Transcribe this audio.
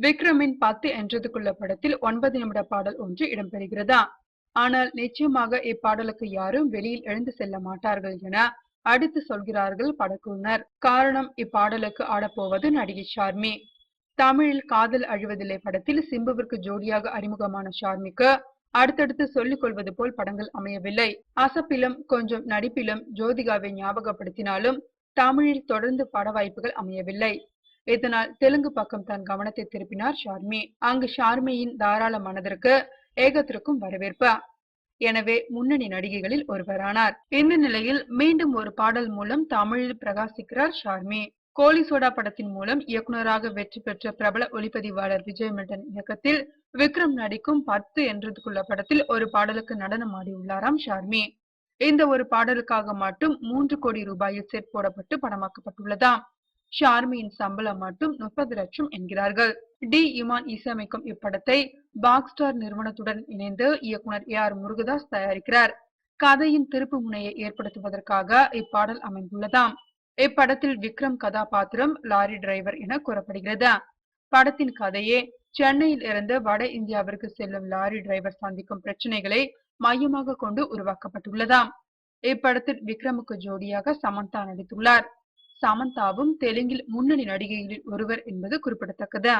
விக்ரமின் 10 என்றதுக்குள்ள படத்தில் 9 நிமிட பாடல் ஒன்று இடம்பெறுகிறதா. ஆனால் நிச்சயமாக இப்பாடலுக்கு யாரும் வெளியில் எழுந்து செல்ல மாட்டார்கள் என அடித்து சொல்கிறார்கள் படக்குழுவினர். காரணம், இப்பாடலுக்கு ஆடப்போவது நடிகை ஷார்மி. தமிழில் காதல் அழிவதில்லை படத்தில் சிம்புவிற்கு ஜோடியாக அறிமுகமான ஷார்மிக்கு அடுத்தடுத்து சொல்லிக் கொள்வது போல் படங்கள் அமையவில்லை. அசப்பிலும் கொஞ்சம் நடிப்பிலும் ஜோதிகாவை ஞாபகப்படுத்தினாலும் தமிழில் தொடர்ந்து பட வாய்ப்புகள் அமையவில்லை. இதனால் தெலுங்கு பக்கம் தன் கவனத்தை திருப்பினார் ஷார்மி. அங்கு ஷார்மியின் தாராள மனதிற்கு ஏகத்திற்கும் வரவேற்பு. எனவே முன்னணி நடிகைகளில் ஒருவரானார். இந்த நிலையில் மீண்டும் ஒரு பாடல் மூலம் தமிழில் பிரகாசிக்கிறார் ஷார்மி. கோலி சோடா படத்தின் மூலம் இயக்குநராக வெற்றி பெற்ற பிரபல ஒளிப்பதிவாளர் விஜய் மில்டன் இயக்கத்தில் விக்ரம் நடிக்கும் 10 என்றதுக்குள்ள படத்தில் ஒரு பாடலுக்கு நடனம் ஆடியுள்ளாராம் ஷார்மி. இந்த ஒரு பாடலுக்காக மட்டும் 3 கோடி ரூபாயில் செட் போடப்பட்டு படமாக்கப்பட்டுள்ளதாம். ஷார்மியின் சம்பளம் மட்டும் 30 லட்சம் என்கிறார்கள். டி இமான் இசையமைக்கும் இப்படத்தை பாக்ஸ் ஸ்டார் நிறுவனத்துடன் இணைந்து இயக்குனர் AR முருகதாஸ் தயாரிக்கிறார். கதையின் திருப்பு முனையை ஏற்படுத்துவதற்காக இப்பாடல் அமைந்துள்ளதாம். இப்படத்தில் விக்ரம் கதாபாத்திரம் லாரி டிரைவர் என கூறப்படுகிறது. படத்தின் கதையே சென்னையில் இருந்து வட இந்தியாவிற்கு செல்லும் லாரி டிரைவர் சந்திக்கும் பிரச்சனைகளை மையமாக கொண்டு உருவாக்கப்பட்டுள்ளதாம். இப்படத்தில் விக்ரமுக்கு ஜோடியாக சமந்தா நடித்துள்ளார். சமந்தாவும் தெலுங்கில் முன்னணி நடிகைகளில் ஒருவர் என்பது குறிப்பிடத்தக்கது.